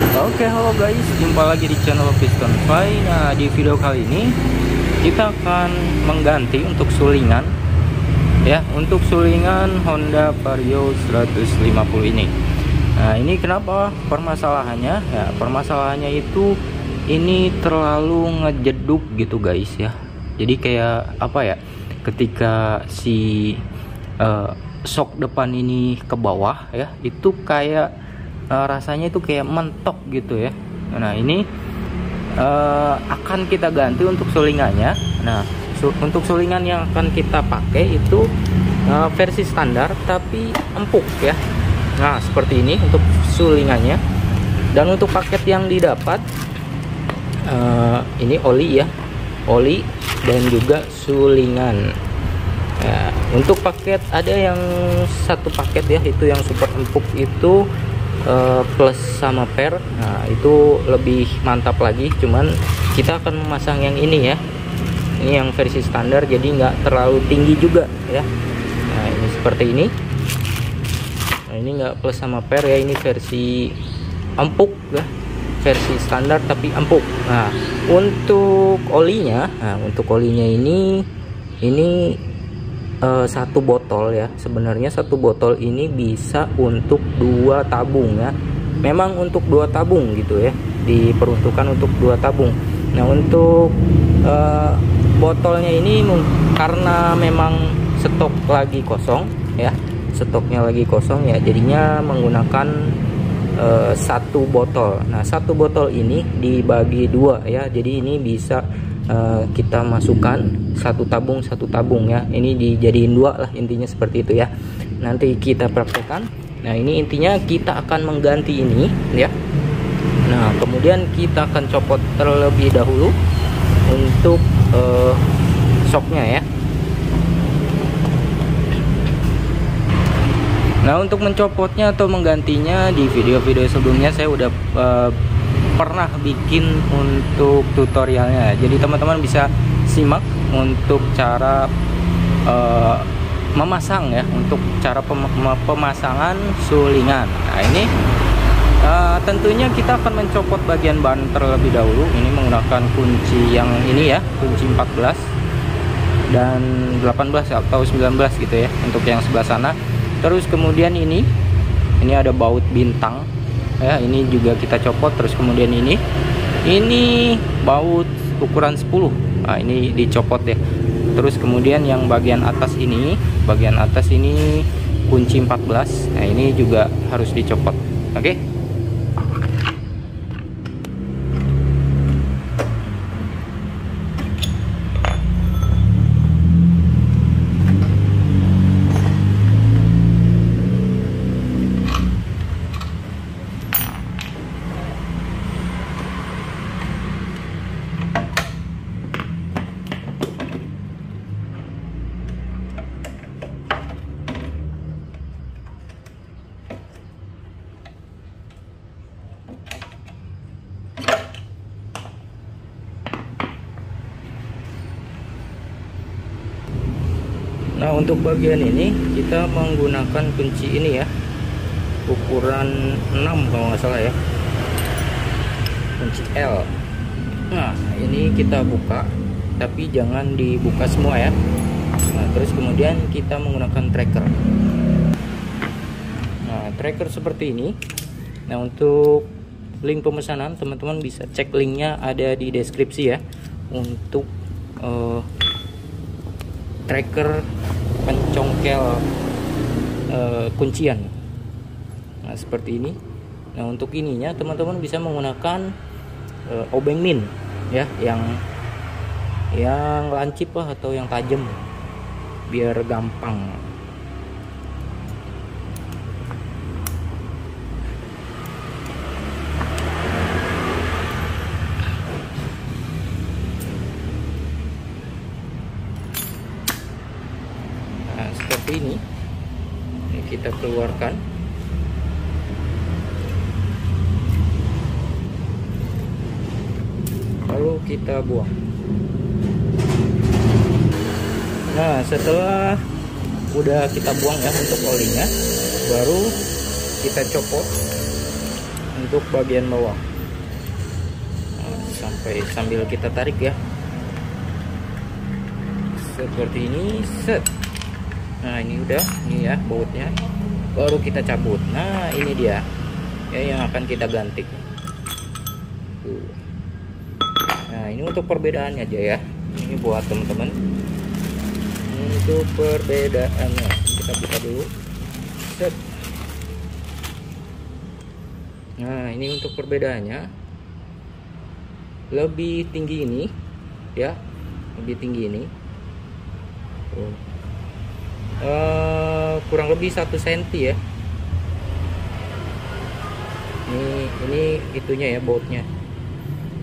Oke, halo guys, jumpa lagi di channel Piston Fly. Nah, di video kali ini kita akan mengganti untuk sulingan ya, untuk sulingan Honda Vario 150 ini. Nah, ini kenapa permasalahannya? Ya, permasalahannya itu ini terlalu ngejeduk gitu guys ya. Jadi kayak apa ya? Ketika si sok depan ini ke bawah ya, itu kayak rasanya itu kayak mentok gitu ya. Nah, ini akan kita ganti untuk sulingannya. Nah, untuk sulingan yang akan kita pakai itu versi standar tapi empuk ya. Nah, seperti ini untuk sulingannya. Dan untuk paket yang didapat ini oli ya, oli dan juga sulingan. Nah, untuk paket ada yang satu paket ya, itu yang super empuk itu plus sama per. Nah, itu lebih mantap lagi, cuman kita akan memasang yang ini ya, ini yang versi standar, jadi nggak terlalu tinggi juga ya. Nah, ini seperti ini. Nah, ini nggak plus sama per ya, ini versi empuk ya, versi standar tapi empuk. Nah, untuk olinya, ini satu botol ya. Sebenarnya satu botol ini bisa untuk 2 tabung ya. Memang untuk 2 tabung gitu ya, diperuntukkan untuk 2 tabung. Nah, untuk botolnya ini karena memang stok lagi kosong ya, stoknya lagi kosong ya, jadinya menggunakan satu botol. Nah, satu botol ini dibagi 2 ya, jadi ini bisa kita masukkan satu tabung ya. Ini dijadiin 2 lah, intinya seperti itu ya. Nanti kita praktekkan. Nah, ini intinya kita akan mengganti ini ya. Nah, kemudian kita akan copot terlebih dahulu untuk shocknya ya. Nah, untuk mencopotnya atau menggantinya, di video-video sebelumnya saya udah pernah bikin untuk tutorialnya, jadi teman-teman bisa simak untuk cara memasang ya, untuk cara pemasangan sulingan. Nah, ini tentunya kita akan mencopot bagian ban terlebih dahulu. Ini menggunakan kunci yang ini ya, kunci 14 dan 18 atau 19 gitu ya, untuk yang sebelah sana. Terus kemudian ini ada baut bintang ya, ini juga kita copot. Terus kemudian ini baut ukuran 10. Nah, ini dicopot ya. Terus kemudian yang bagian atas ini kunci 14. Nah, ini juga harus dicopot. Oke. Nah, untuk bagian ini kita menggunakan kunci ini ya, ukuran 6 kalau nggak salah ya, kunci L. Nah, ini kita buka, tapi jangan dibuka semua ya. Nah, terus kemudian kita menggunakan tracker. Nah, tracker seperti ini. Nah, untuk link pemesanan teman-teman bisa cek, linknya ada di deskripsi ya, untuk tracker pencongkel kuncian. Nah, seperti ini. Nah, untuk ininya teman-teman bisa menggunakan obeng min ya, yang lancip lah atau yang tajam, biar gampang. Seperti ini kita keluarkan. Lalu kita buang. Nah, setelah udah kita buang ya untuk olinya, baru kita copot untuk bagian bawah. Sampai sambil kita tarik ya, seperti ini. Set. Nah ini udah, ini ya bautnya, baru kita cabut. Nah ini dia ya yang akan kita ganti. Nah ini untuk perbedaannya aja ya, ini buat teman-teman. Untuk perbedaannya kita buka dulu. Set. Nah ini untuk perbedaannya, lebih tinggi ini ya, lebih tinggi ini kurang lebih 1 cm ya. Ini itunya ya, bautnya.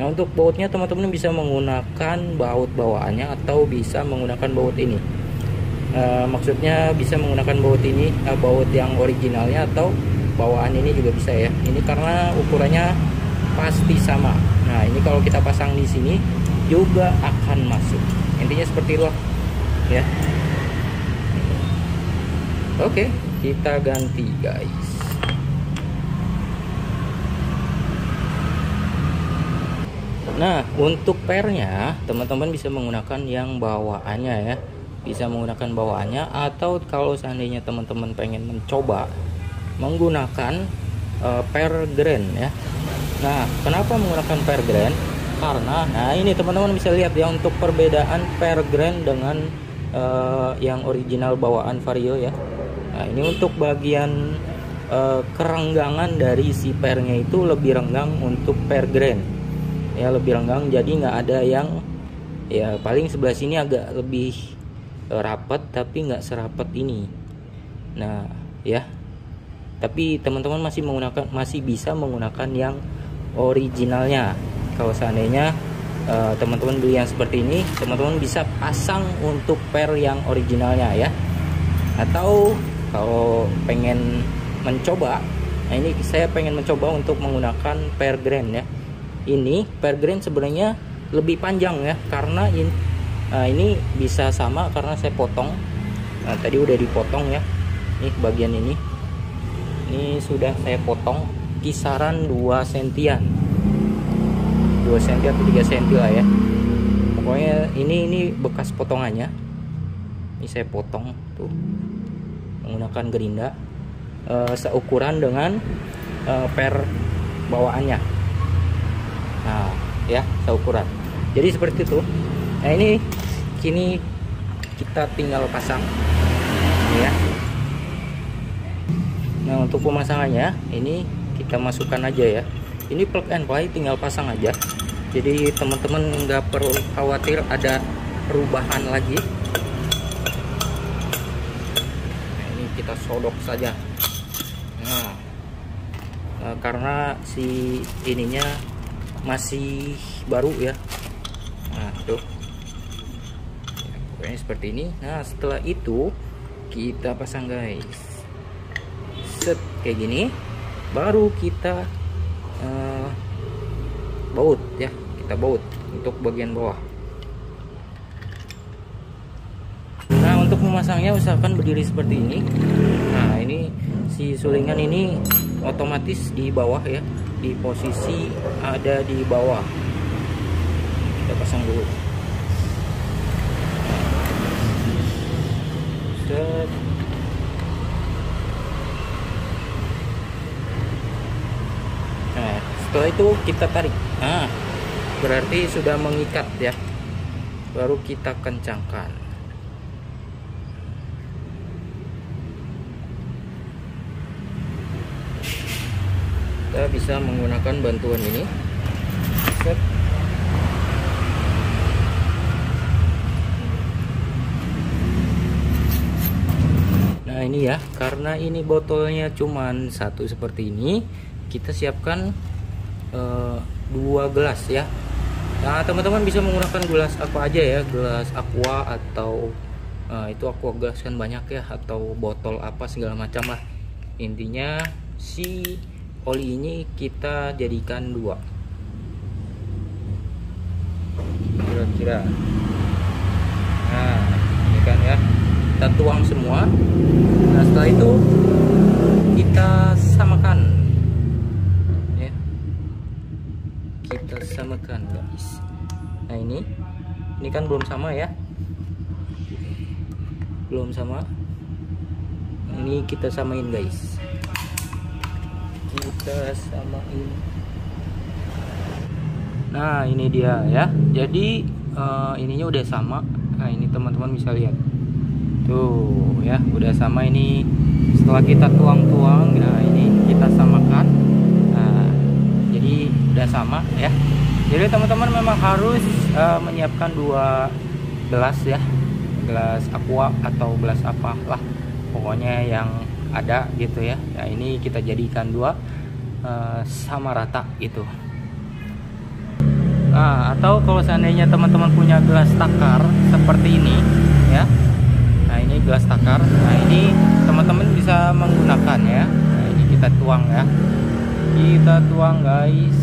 Nah untuk bautnya teman-teman bisa menggunakan baut bawaannya atau bisa menggunakan baut ini. Maksudnya bisa menggunakan baut ini, baut yang originalnya, atau bawaan ini juga bisa ya. Ini karena ukurannya pasti sama. Nah ini kalau kita pasang di sini juga akan masuk. Intinya seperti itu ya. Oke, kita ganti guys. Nah untuk pernya teman-teman bisa menggunakan yang bawaannya ya, bisa menggunakan bawaannya, atau kalau seandainya teman-teman pengen mencoba menggunakan per grand ya. Nah kenapa menggunakan per grand? Karena nah ini teman-teman bisa lihat ya, untuk perbedaan per grand dengan yang original bawaan Vario ya. Nah ini untuk bagian kerenggangan dari si pernya itu lebih renggang untuk per grand ya, lebih renggang. Jadi nggak ada yang ya, paling sebelah sini agak lebih rapat tapi nggak serapat ini. Nah ya, tapi teman-teman masih bisa menggunakan yang originalnya. Kalau seandainya teman-teman beli yang seperti ini, teman-teman bisa pasang untuk per yang originalnya ya. Atau kalau pengen mencoba, nah ini saya pengen mencoba untuk menggunakan per grand ya. Ini per grand sebenarnya lebih panjang ya, karena ini bisa sama karena saya potong. Nah, tadi udah dipotong ya. Nih bagian ini sudah saya potong kisaran 2 sentian, 2 cm atau 3 cm lah ya. Pokoknya ini bekas potongannya. Ini saya potong tuh menggunakan gerinda seukuran dengan per bawaannya. Nah ya, seukuran. Jadi seperti itu. Nah ini kini kita tinggal pasang ya. Nah untuk pemasangannya ini kita masukkan aja ya. Ini plug and play, tinggal pasang aja. Jadi teman-teman nggak perlu khawatir ada perubahan lagi. Nah, ini kita sodok saja. Nah karena si ininya masih baru ya. Nah tuh ya, pokoknya seperti ini. Nah setelah itu kita pasang guys. Set kayak gini, baru kita baut ya, kita baut untuk bagian bawah. Nah untuk memasangnya usahakan berdiri seperti ini. Nah ini si sulingan ini otomatis di bawah ya, di posisi ada di bawah. Kita pasang dulu. Set. Nah setelah itu kita tarik. Nah berarti sudah mengikat ya, baru kita kencangkan. Kita bisa menggunakan bantuan ini. Set. Nah ini ya, karena ini botolnya cuman satu seperti ini, kita siapkan 2 gelas ya. Nah teman-teman bisa menggunakan gelas apa aja ya, gelas aqua atau itu aqua gas kan banyak ya, atau botol apa segala macam lah. Intinya si oli ini kita jadikan 2 kira-kira. Nah ini kan ya, kita tuang semua. Nah setelah itu kita samakan ya, kita samakan guys. Nah ini kan belum sama ya, belum sama. Ini kita samain guys, kita samain. Nah ini dia ya, jadi ininya udah sama. Nah ini teman-teman bisa lihat tuh ya, udah sama. Ini setelah kita tuang-tuang, nah ini kita samakan. Nah jadi udah sama ya. Jadi teman-teman memang harus menyiapkan 2 gelas ya, gelas aqua atau gelas apalah pokoknya yang ada gitu ya. Nah ini kita jadikan 2 sama rata gitu. Nah atau kalau seandainya teman-teman punya gelas takar seperti ini ya, nah ini gelas takar. Nah ini teman-teman bisa menggunakan ya. Nah ini kita tuang ya, kita tuang guys.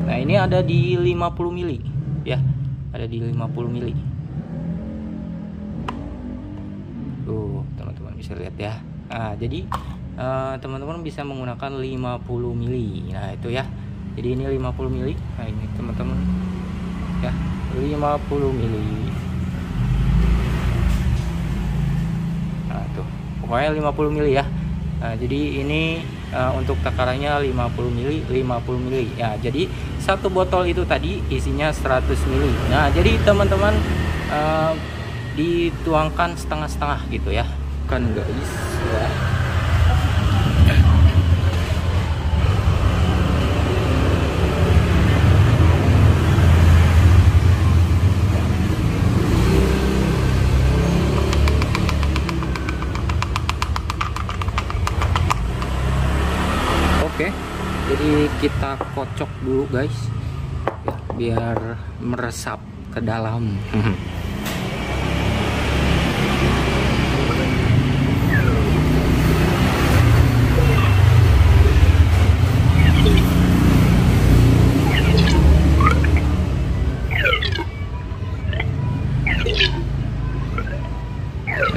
Nah ini ada di 50 mili ya, ada di 50 mili. Tuh teman-teman bisa lihat ya. Nah jadi teman-teman bisa menggunakan 50 mili. Nah itu ya, jadi ini 50 mili. Nah ini teman-teman ya, 50 mili. Nah tuh pokoknya 50 mili ya. Nah jadi ini untuk takarannya 50 mili, 50 mili ya. Jadi satu botol itu tadi isinya 100 mili. Nah jadi teman-teman dituangkan setengah-setengah gitu ya kan guys ya. Oke, jadi kita kocok dulu guys ya, biar meresap ke dalam.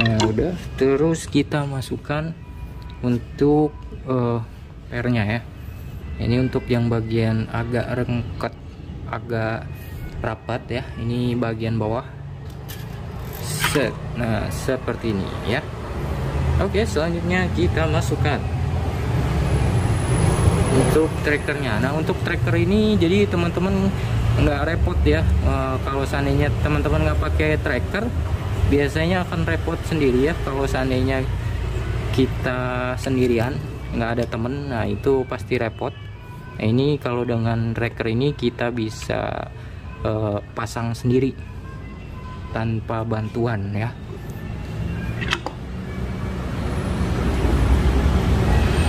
Nah udah, terus kita masukkan untuk pernya ya. Ini untuk yang bagian agak rengket, agak rapat ya. Ini bagian bawah. Set. Nah seperti ini ya. Oke, selanjutnya kita masukkan untuk trackernya. Nah untuk tracker ini jadi teman-teman nggak repot ya. Kalau seandainya teman-teman nggak pakai tracker, biasanya akan repot sendiri ya. Kalau seandainya kita sendirian, nggak ada temen, nah itu pasti repot. Nah ini kalau dengan tracker ini kita bisa pasang sendiri tanpa bantuan ya.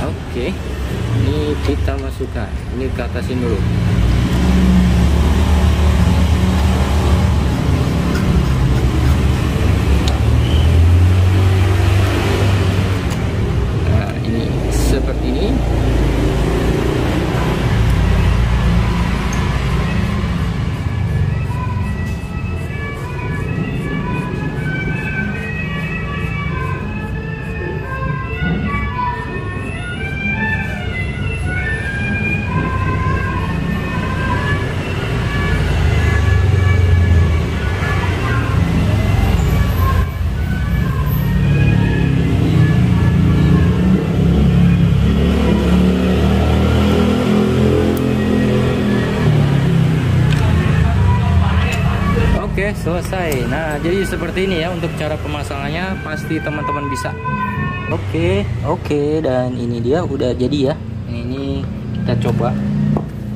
Oke, ini kita masukkan, ini ke atasin dulu. Seperti ini. Oke, selesai. Nah jadi seperti ini ya untuk cara pemasangannya, pasti teman-teman bisa. Oke, dan ini dia udah jadi ya. Ini kita coba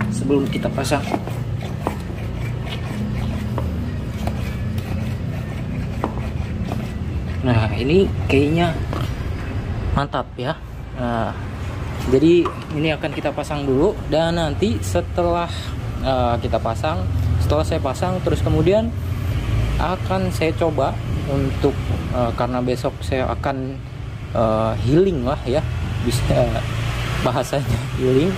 sebelum kita pasang. Nah ini kayaknya mantap ya. Nah jadi ini akan kita pasang dulu, dan nanti setelah kita pasang, setelah saya pasang terus kemudian akan saya coba untuk karena besok saya akan healing lah ya, bisa bahasanya healing.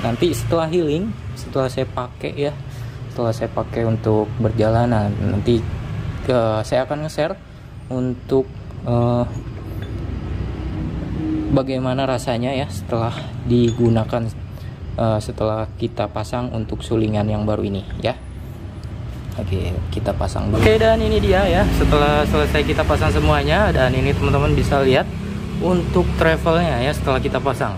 Nanti setelah healing, setelah saya pakai ya, setelah saya pakai untuk berjalanan, nanti saya akan nge-share untuk bagaimana rasanya ya setelah digunakan, setelah kita pasang untuk sulingan yang baru ini ya. Oke, kita pasang dulu. Oke, dan ini dia ya, setelah selesai kita pasang semuanya, dan ini teman-teman bisa lihat untuk travelnya ya setelah kita pasang.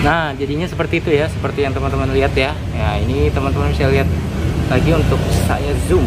Nah, jadinya seperti itu ya, seperti yang teman-teman lihat ya. Ya, ini teman-teman bisa lihat lagi untuk saya zoom.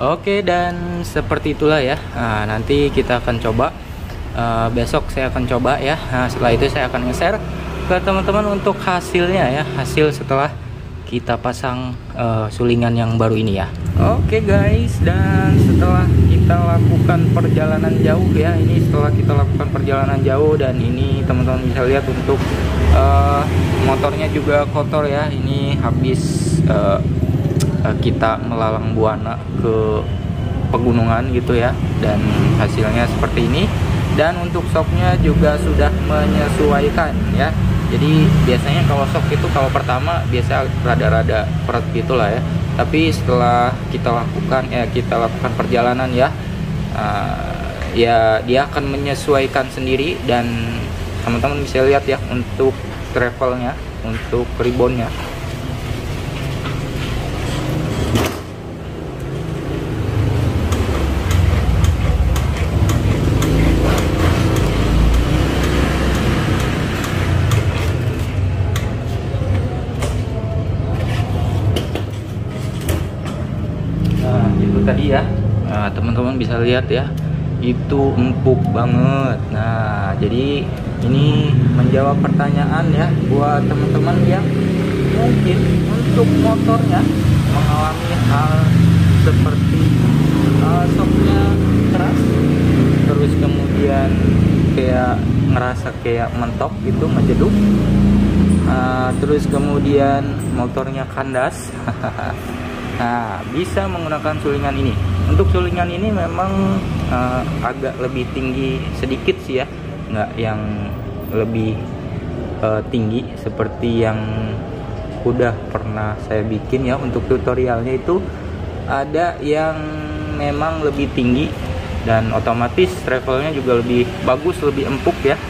Oke, dan seperti itulah ya. Nah, nanti kita akan coba, besok saya akan coba ya. Nah, setelah itu saya akan nge-share ke teman-teman untuk hasilnya ya, hasil setelah kita pasang sulingan yang baru ini ya. Oke guys, dan setelah kita lakukan perjalanan jauh ya, ini setelah kita lakukan perjalanan jauh, dan ini teman-teman bisa lihat untuk motornya juga kotor ya. Ini habis kita melalang buana ke pegunungan gitu ya, dan hasilnya seperti ini. Dan untuk shocknya juga sudah menyesuaikan ya. Jadi biasanya kalau shock itu kalau pertama biasa rada-rada berat gitulah ya, tapi setelah kita lakukan perjalanan ya, ya dia akan menyesuaikan sendiri. Dan teman-teman bisa lihat ya untuk travelnya, untuk ribbonnya. Tadi ya, teman-teman bisa lihat ya, itu empuk banget. Nah, jadi ini menjawab pertanyaan ya buat teman-teman yang mungkin untuk motornya mengalami hal seperti shocknya keras, terus kemudian kayak ngerasa kayak mentok gitu, menjeduk, terus kemudian motornya kandas. Nah, bisa menggunakan sulingan ini. Untuk sulingan ini memang agak lebih tinggi sedikit sih ya, nggak yang lebih tinggi seperti yang udah pernah saya bikin ya. Untuk tutorialnya itu ada yang memang lebih tinggi, dan otomatis travelnya juga lebih bagus, lebih empuk ya.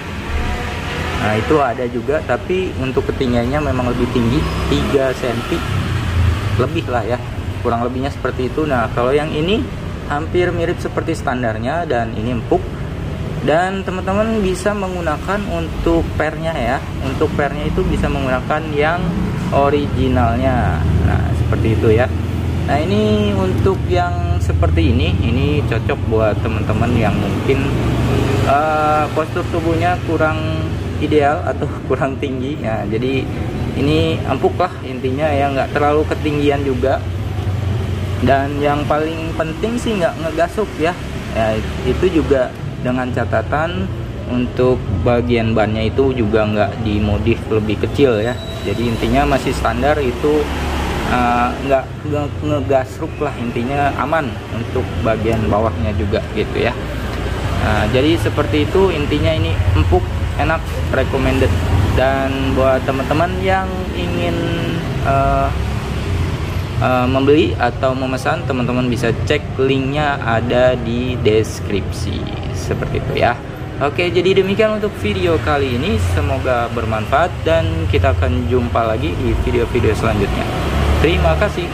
Nah, itu ada juga, tapi untuk ketinggiannya memang lebih tinggi, 3 cm lebih lah ya, kurang lebihnya seperti itu. Nah, kalau yang ini hampir mirip seperti standarnya, dan ini empuk. Dan teman-teman bisa menggunakan untuk pernya ya, untuk pernya itu bisa menggunakan yang originalnya. Nah, seperti itu ya. Nah, ini untuk yang seperti ini cocok buat teman-teman yang mungkin postur tubuhnya kurang ideal atau kurang tinggi. Nah, jadi ini empuk lah intinya ya, nggak terlalu ketinggian juga. Dan yang paling penting sih nggak ngegasuk ya. Ya, itu juga dengan catatan untuk bagian bannya itu juga nggak dimodif lebih kecil ya. Jadi intinya masih standar itu, nggak ngegasruk lah, intinya aman untuk bagian bawahnya juga gitu ya. Jadi seperti itu intinya, ini empuk, enak, recommended. Dan buat teman-teman yang ingin membeli atau memesan, teman-teman bisa cek linknya ada di deskripsi seperti itu ya. Oke, jadi demikian untuk video kali ini, semoga bermanfaat dan kita akan jumpa lagi di video-video selanjutnya. Terima kasih.